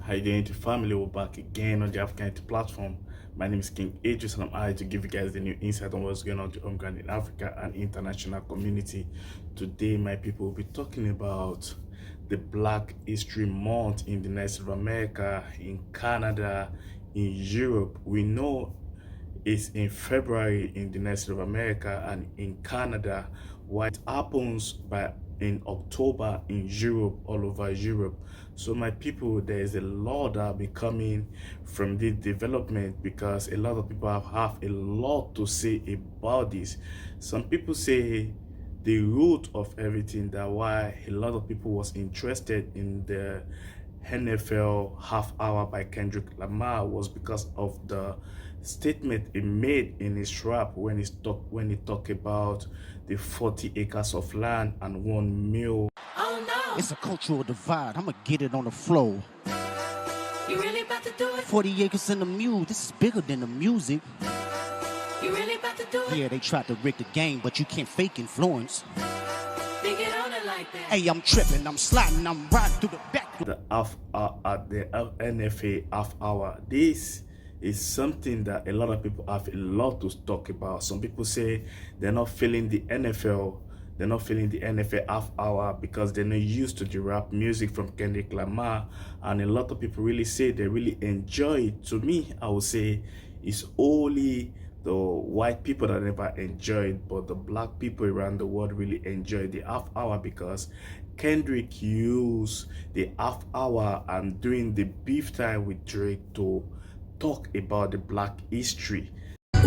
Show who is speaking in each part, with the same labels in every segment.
Speaker 1: How you doing, family? We're back again on the AfricaUnity platform. My name is KingIdris and I'm here to give you guys the new insight on what's going on home ground in Africa and international community. Today, my people will be talking about the Black History Month in the United of America, in Canada, in Europe. We know it's in February in the United of America and in Canada, what happens in October in Europe, all over Europe. So my people, there is a lot that will be coming from this development because a lot of people have a lot to say about this. Some people say the root of everything, that why a lot of people was interested in the NFL half hour by Kendrick Lamar was because of the statement he made in his rap when he talked about the 40 acres of land and 1 meal.
Speaker 2: Oh no!
Speaker 3: It's a cultural divide. I'ma get it on the flow.
Speaker 2: You really about to do it?
Speaker 3: 40 acres in the mule. This is bigger than the music.
Speaker 2: You really about to do it?
Speaker 3: Yeah, they tried to rig the game, but you can't fake influence.
Speaker 2: They get on it like that.
Speaker 3: Hey, I'm tripping, I'm sliding, I'm riding through the back.
Speaker 1: The NFA half hour. This is something that a lot of people have a lot to talk about. Some people say they're not feeling the NFL. They're not feeling the NFL half hour because they're not used to the rap music from Kendrick Lamar. And a lot of people really say they really enjoy it. To me, I would say it's only the white people that never enjoy it, but the black people around the world really enjoy the half hour because Kendrick used the half hour and doing the beef time with Drake to talk about the black history.
Speaker 4: I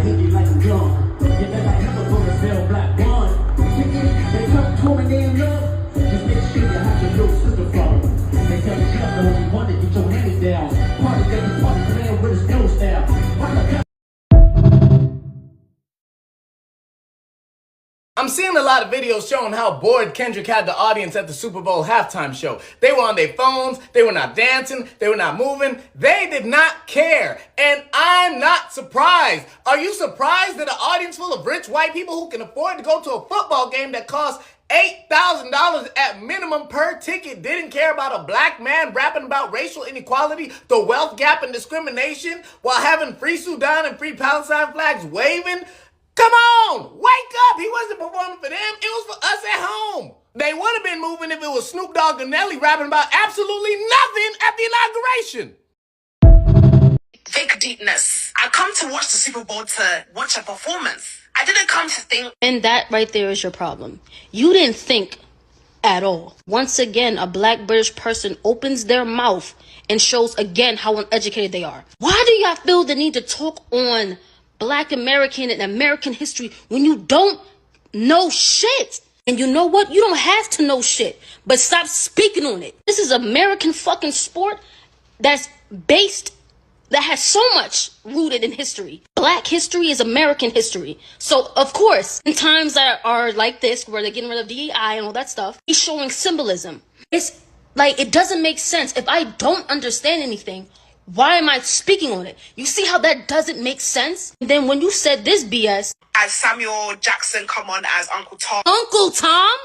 Speaker 4: hit you like a gun. You better have a bullet cell black one. They come to me in love. Just make sure you have your little sister from. They tell you you know you want to get your hand down. Party every party playing with his nose down.
Speaker 5: I'm seeing a lot of videos showing how bored Kendrick had the audience at the Super Bowl halftime show. They were on their phones, they were not dancing, they were not moving, they did not care. And I'm not surprised. Are you surprised that an audience full of rich white people who can afford to go to a football game that costs $8,000 at minimum per ticket didn't care about a black man rapping about racial inequality, the wealth gap and discrimination while having free Sudan and free Palestine flags waving? Come on, wake up. He wasn't performing for them. It was for us at home. They would have been moving if it was Snoop Dogg and Nelly rapping about absolutely nothing at the inauguration.
Speaker 6: Fake deepness. I come to watch the Super Bowl to watch a performance. I didn't come to think.
Speaker 7: And that right there is your problem. You didn't think at all. Once again, a black British person opens their mouth and shows again how uneducated they are. Why do y'all feel the need to talk on Black American and American history when you don't know shit? And you know what? You don't have to know shit, but stop speaking on it. This is American fucking sport that has so much rooted in history. Black history is American history. So, of course, in times that are like this, where they're getting rid of DEI and all that stuff, he's showing symbolism. It's like, it doesn't make sense. If I don't understand anything, why am I speaking on it? You see how that doesn't make sense? And then when you said this BS...
Speaker 6: As Samuel Jackson come on as Uncle Tom.
Speaker 7: Uncle Tom?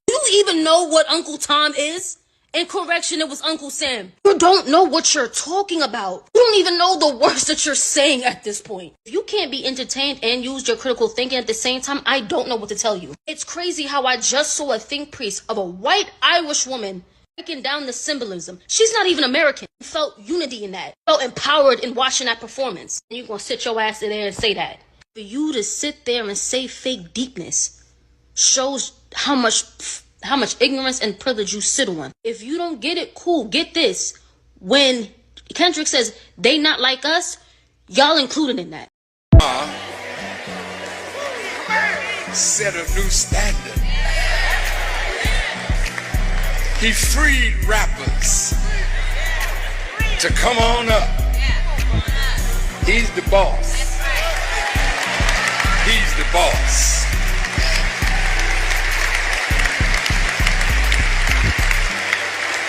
Speaker 7: Do you even know what Uncle Tom is? And correction, it was Uncle Sam. You don't know what you're talking about. You don't even know the words that you're saying at this point. If you can't be entertained and use your critical thinking at the same time, I don't know what to tell you. It's crazy how I just saw a think piece of a white Irish woman breaking down the symbolism. She's not even American. Felt unity in that. Felt empowered in watching that performance. And you're gonna sit your ass in there and say that. For you to sit there and say fake deepness shows how much ignorance and privilege you sit on. If you don't get it, cool. Get this. When Kendrick says they not like us, y'all included in that.
Speaker 8: Set a new standard. He freed rappers to come on up. He's the boss. He's the boss.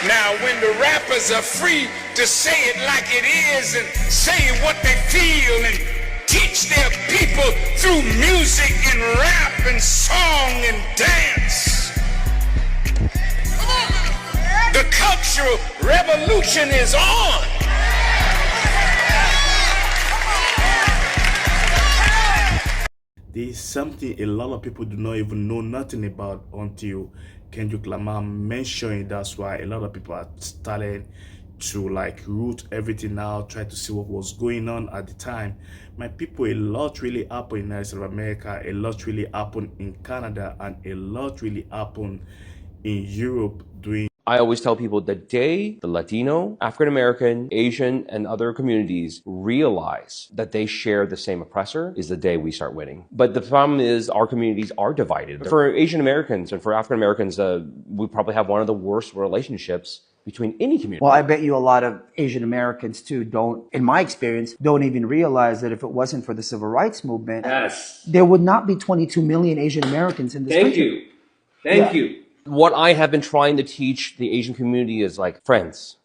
Speaker 8: Now, when the rappers are free to say it like it is and say what they feel and teach their people through music and rap and song and dance, the cultural revolution is on.
Speaker 1: There's something a lot of people do not even know nothing about until Kendrick Lamar mentioned. That's why a lot of people are starting to like root everything out, try to see what was going on at the time. My people, a lot really happened in the United States of America, a lot really happened in Canada, and a lot really happened in Europe doing.
Speaker 9: I always tell people the day the Latino, African American, Asian, and other communities realize that they share the same oppressor is the day we start winning. But the problem is our communities are divided. For Asian Americans and for African Americans, we probably have one of the worst relationships between any community.
Speaker 10: Well, I bet you a lot of Asian Americans too don't, in my experience, don't even realize that if it wasn't for the civil rights movement, there would not be 22 million Asian Americans in this country.
Speaker 9: Thank you. What I have been trying to teach the Asian community is like, friends,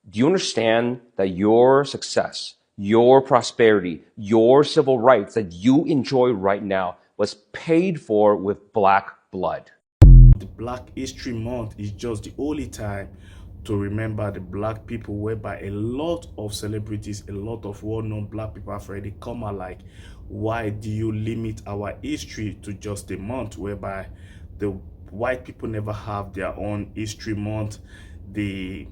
Speaker 9: do you understand that your success, your prosperity, your civil rights that you enjoy right now was paid for with black blood?
Speaker 1: The Black History Month is just the only time to remember the black people, whereby a lot of celebrities, a lot of well-known black people have already come out like, why do you limit our history to just a month, whereby the white people never have their own history month, the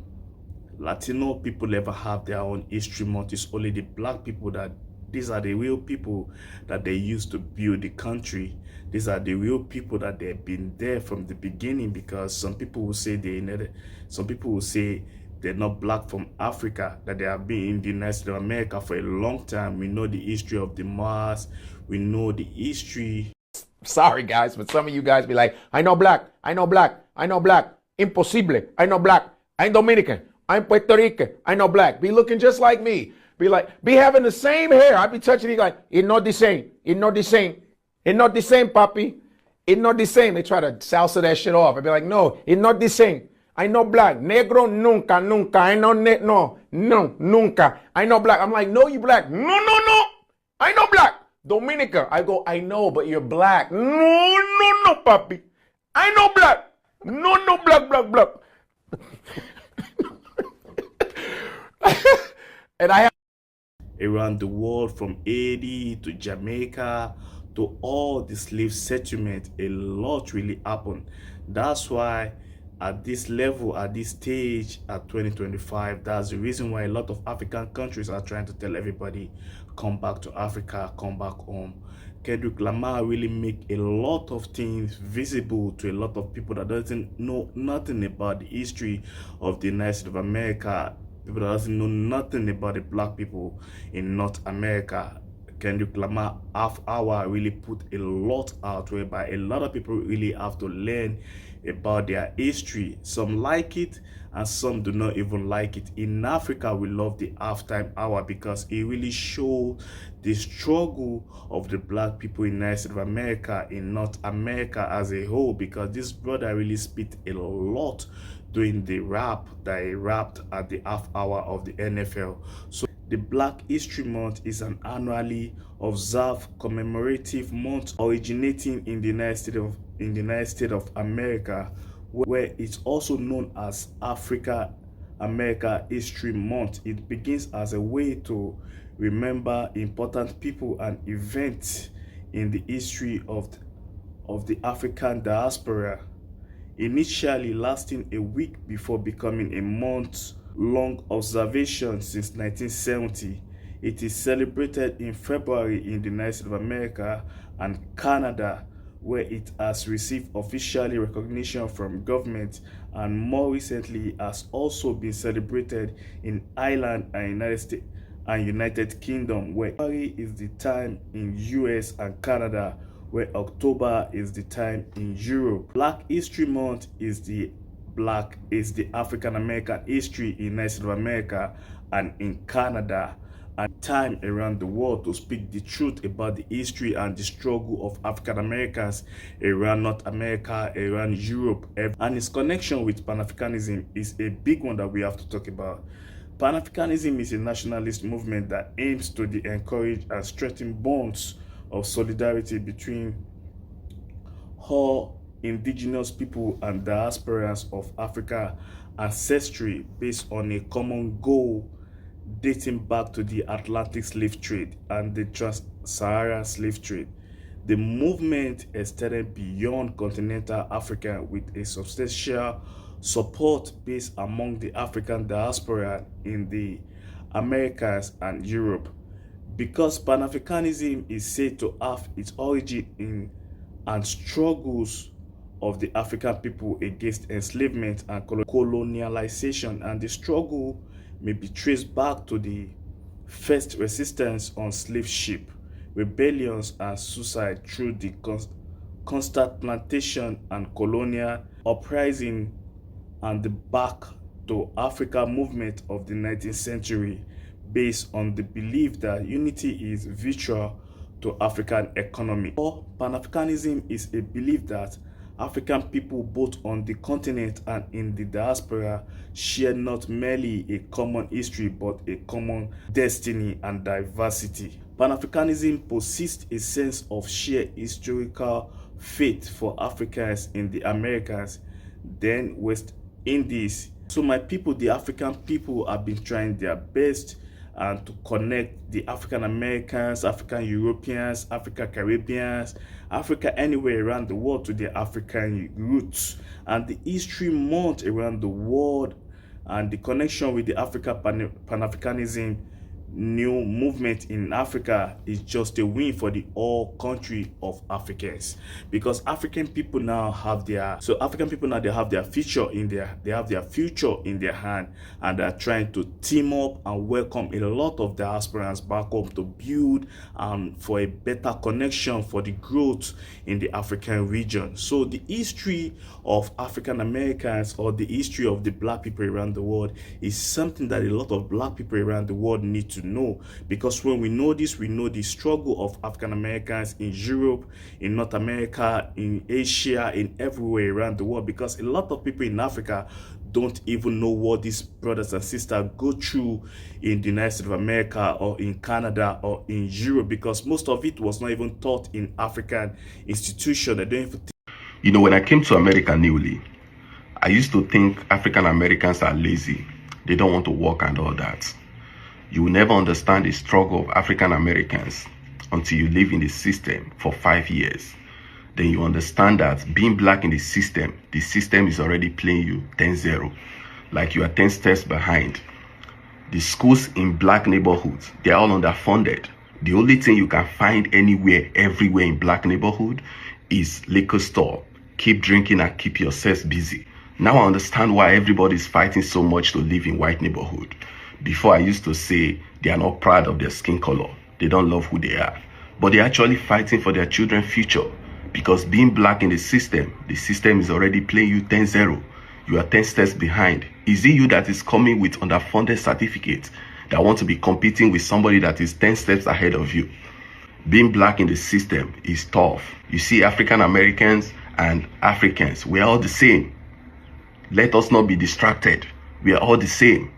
Speaker 1: Latino people never have their own history month. It's only the black people that, these are the real people that they used to build the country. These are the real people that they've been there from the beginning, because some people will say they're not black from Africa, that they have been in the United States of America for a long time. We know the history of the Mars, we know the history.
Speaker 11: Sorry guys, but some of you guys be like, I know black, I know black, I know black, imposible, I know black, I'm Dominican, I'm Puerto Rican, I know black. Be looking just like me. Be like, be having the same hair. I be touching it like, it's not the same, it's not the same, it's not the same, papi. It's not the same. They try to salsa that shit off. I be like, no, it's not the same. I know black. Negro nunca, nunca. I know no, nunca. I know black. I'm like, no, you black. No. I know black. Dominica. I go, I know, but you're black. No, papi. I know black. No, black. And I have
Speaker 1: around the world, from Haiti to Jamaica to all the slave settlement, a lot really happened. That's why at this level, at this stage, at 2025, that's the reason why a lot of African countries are trying to tell everybody, come back to Africa, come back home. Kendrick Lamar really make a lot of things visible to a lot of people that doesn't know nothing about the history of the United States of America, people that doesn't know nothing about the black people in North America. Kendrick Lamar half hour really put a lot out, whereby a lot of people really have to learn about their history. Some like it and some do not even like it. In Africa, we love the halftime hour because it really shows the struggle of the black people in the United States of America, in North America as a whole, because this brother really spit a lot during the rap that he rapped at the half hour of the NFL. So the Black History Month is an annually observed commemorative month originating in the United States of America, where it's also known as AfricaAmerica History Month. It begins as a way to remember important people and events in the history of the African diaspora, initially lasting a week before becoming a month-long observation since 1970. It is celebrated in February in the United States of America and Canada, where it has received officially recognition from government, and more recently has also been celebrated in Ireland and United Kingdom, where February is the time in US and Canada, where October is the time in Europe. Black History Month is the African American history in the United States of America and in Canada, and time around the world to speak the truth about the history and the struggle of African Americans around North America, around Europe, and its connection with Pan-Africanism is a big one that we have to talk about. Pan-Africanism is a nationalist movement that aims to encourage and strengthen bonds of solidarity between all indigenous people and diasporans of Africa ancestry based on a common goal dating back to the Atlantic slave trade and the Trans-Saharan slave trade. The movement extended beyond continental Africa with a substantial support base among the African diaspora in the Americas and Europe. Because Pan-Africanism is said to have its origin in and struggles of the African people against enslavement and colonialization, and the struggle may be traced back to the first resistance on slave ship, rebellions and suicide through the constant plantation and colonial uprising, and the Back to Africa movement of the 19th century based on the belief that unity is vital to African economy. Or Pan-Africanism is a belief that African people both on the continent and in the diaspora share not merely a common history but a common destiny and diversity. Pan-Africanism possesses a sense of shared historical faith for Africans in the Americas, then West Indies. So my people, the African people, have been trying their best and to connect the African Americans, African Europeans, African Caribbeans, Africa anywhere around the world to their African roots. And the History Month around the world and the connection with the Pan-Africanism new movement in Africa is just a win for the whole country of Africans, because African people now have their future in their hand, and they're trying to team up and welcome a lot of diasporans back home to build for a better connection for the growth in the African region. So the history of African Americans, or the history of the black people around the world, is something that a lot of black people around the world need to know, because when we know this, we know the struggle of African Americans in Europe, in North America, in Asia, in everywhere around the world, because a lot of people in Africa don't even know what these brothers and sisters go through in the United States of America or in Canada or in Europe, because most of it was not even taught in African institutions. They don't even
Speaker 12: You know, when I came to America newly, I used to think African Americans are lazy. They don't want to work and all that. You will never understand the struggle of African Americans until you live in the system for 5 years. Then you understand that being black in the system is already playing you 10-0. Like you are 10 steps behind. The schools in black neighborhoods, they are all underfunded. The only thing you can find anywhere, everywhere in black neighborhood is liquor store. Keep drinking and keep yourselves busy. Now I understand why everybody is fighting so much to live in white neighborhood. Before I used to say they are not proud of their skin color. They don't love who they are. But they're actually fighting for their children's future. Because being black in the system is already playing you 10-0. You are 10 steps behind. Is it you that is coming with underfunded certificates that want to be competing with somebody that is 10 steps ahead of you? Being black in the system is tough. You see, African Americans and Africans, we are all the same. Let us not be distracted. We are all the same.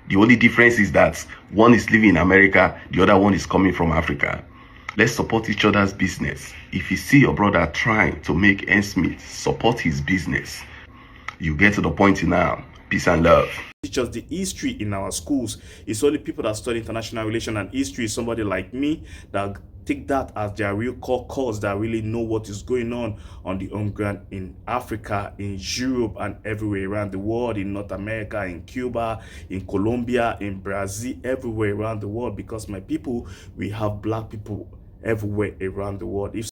Speaker 12: The only difference is that one is living in America, the other one is coming from Africa. Let's support each other's business. If you see your brother trying to make ends meet, support his business. You get to the point now. Peace and love.
Speaker 1: Teach us the history in our schools. It's only people that study international relations and history, somebody like me, that take that as their real core course, that really know what is going on the home ground in Africa, in Europe, and everywhere around the world, in North America, in Cuba, in Colombia, in Brazil, everywhere around the world, because my people, we have black people everywhere around the world. If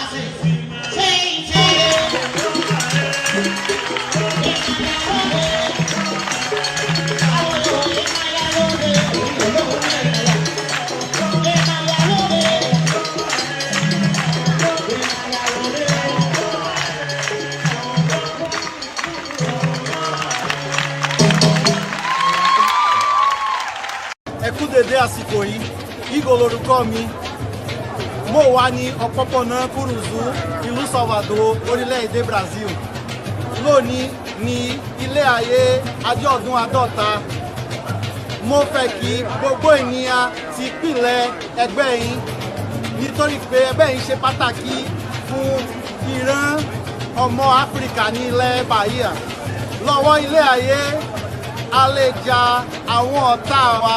Speaker 13: Ẹ kú dédé àsìkò yìí, Igbo lorúkọ mi. Mo wà ní òpópónà Kuruzu, ìlú Salvador, orílẹ̀-èdè Brazil. Lónìí ní ilé ayé àjọ̀dún àádọ́ta. Mo fẹ́ kí gbogbo ènìyàn ti pìlẹ̀ ẹgbẹ́ yìí nítorí pé ẹgbẹ́ yìí ṣe pàtàkì fún ìran ọmọ Áfíríkà ní ilẹ̀ Bahia. Lọ́wọ́ ilé ayé, a lè jà àwọn ọ̀tá wa.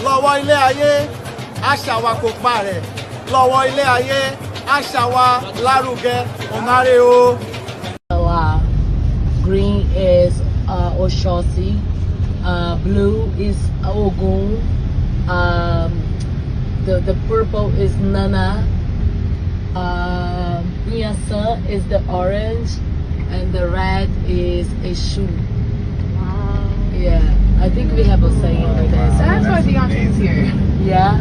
Speaker 13: Lọ́wọ́ ilé ayé, àṣà wa kò parẹ́. Lọ́wọ́ ilé ayé, àṣà wa lárugẹ. Ọ̀nàrẹ́ o.
Speaker 14: Green is Oshosi, blue is Ogun, the purple is Nana, Nyasa is the orange, and the red is Eshu. Yeah, I think we have a saying for this. That's why Beyonce's here. Yeah.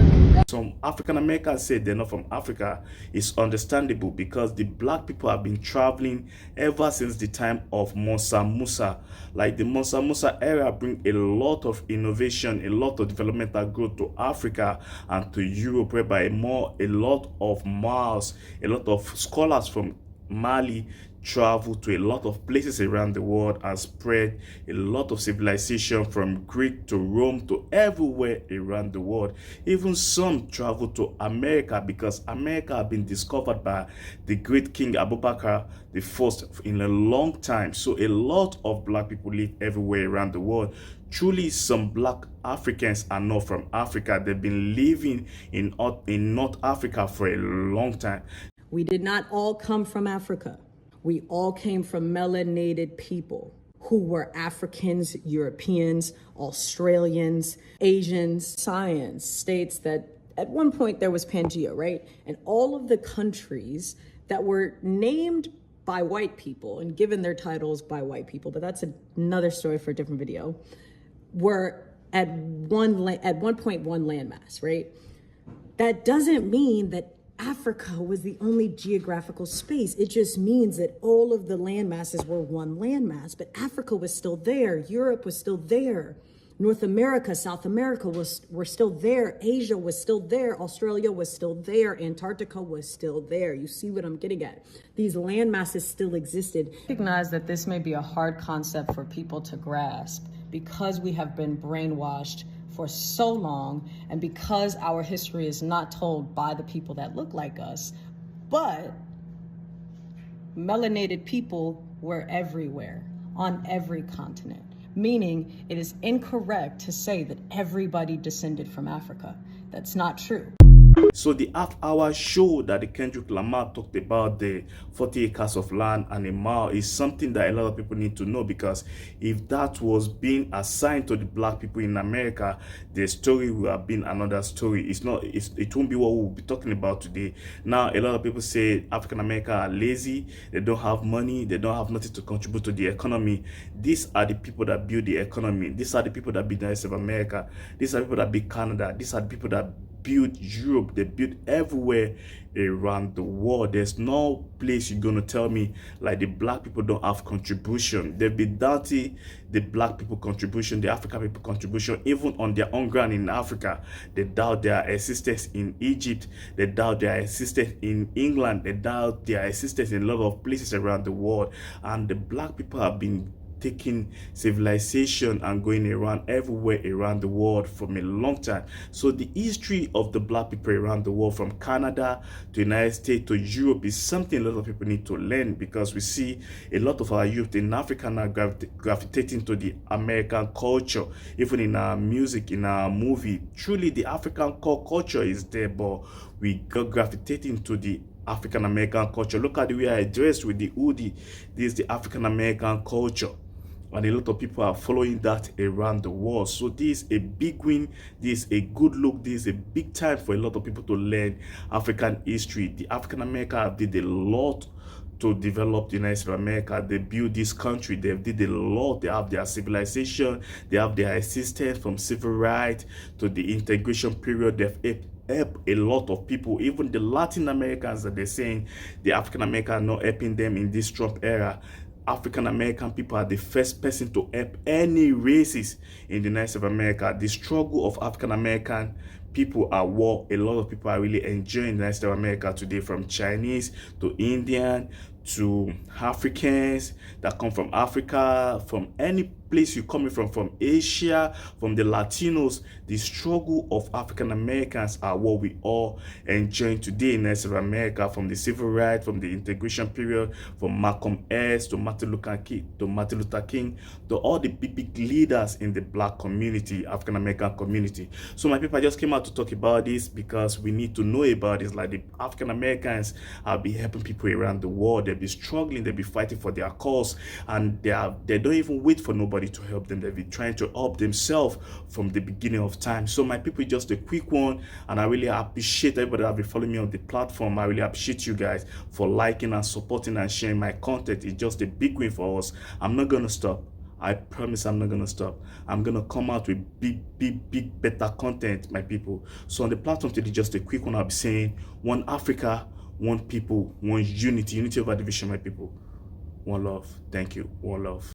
Speaker 1: Some African Americans say they're not from Africa. It's understandable because the black people have been traveling ever since the time of Mansa Musa. Like the Mansa Musa era bring a lot of innovation, a lot of developmental growth to Africa and to Europe, whereby a lot of miles, a lot of scholars from Mali travel to a lot of places around the world and spread a lot of civilization from Greek to Rome to everywhere around the world. Even some travel to America because America have been discovered by the great King Abubakar the first in a long time. So a lot of black people live everywhere around the world. Truly, some black Africans are not from Africa. They've been living in North Africa for a long time.
Speaker 15: We did not all come from Africa. We all came from melanated people who were Africans, Europeans, Australians, Asians. Science states that at one point there was Pangea, right? And all of the countries that were named by white people and given their titles by white people, but that's another story for a different video, were at one point one landmass, right? That doesn't mean that Africa was the only geographical space. It just means that all of the landmasses were one landmass, but Africa was still there. Europe was still there. North America, South America were still there. Asia was still there. Australia was still there. Antarctica was still there. You see what I'm getting at? These landmasses still existed.
Speaker 14: Recognize that this may be a hard concept for people to grasp because we have been brainwashed for so long and because our history is not told by the people that look like us, but melanated people were everywhere on every continent, meaning it is incorrect to say that everybody descended from Africa. That's not true.
Speaker 1: So the half-hour show that the Kendrick Lamar talked about, the 40 acres of land and a mile, is something that a lot of people need to know, because if that was being assigned to the black people in America, the story would have been another story. It won't be what we'll be talking about today. Now, a lot of people say African America are lazy, they don't have money, they don't have nothing to contribute to the economy. These are the people that build the economy. These are the people that build the rest of America. These are the people that build Canada. These are the people that build Europe. They build everywhere around the world. There's no place you're gonna tell me like the black people don't have contribution. They've been doubting the black people contribution, the African people contribution, even on their own ground in Africa. They doubt their existence in Egypt, they doubt their existence in England, they doubt their existence in a lot of places around the world. And the black people have been taking civilization and going around everywhere around the world from a long time. So the history of the black people around the world, from Canada to United States to Europe, is something a lot of people need to learn, because we see a lot of our youth in Africa now gravitating to the American culture, even in our music, in our movie. Truly the African core culture is there, but we got gravitating to the African American culture. Look at the way I dress with the hoodie. This is the African American culture. and a lot of people are following that around the world. So this is a big win, this is a good look, this is a big time for a lot of people to learn African history. The AfricaAmerica did a lot to develop the United States of America. They built this country, they did a lot. They have their civilization, they have their existence from civil rights to the integration period. They've helped a lot of people, even the Latin Americans that they're saying the African American are not helping them in this Trump era. African American people are the first person to help any races in the United States of America. The struggle of African American people are what a lot of people are really enjoying in the United States of America today, from Chinese to Indian to Africans that come from Africa, from any place you're coming from Asia, from the Latinos. The struggle of African Americans are what we all enjoying today in the United States of America, from the civil rights, from the integration period, from Malcolm X to Martin Luther King to all the big leaders in the black community, African American community. So my people, I just came out to talk about this because we need to know about this. Like, the African Americans have been helping people around the world. They'll be struggling, they'll be fighting for their cause, and they don't even wait for nobody to help them. They'll be trying to help themselves from the beginning of time. So my people, just a quick one, and I really appreciate everybody that have been following me on the platform. I really appreciate you guys for liking and supporting and sharing my content. It's just a big win for us. I'm not gonna stop. I promise I'm not gonna stop. I'm gonna come out with big better content, my people. So on the platform today, just a quick one. I'll be saying one Africa, one people, one unity, unity over division, my people. One love. Thank you. One love.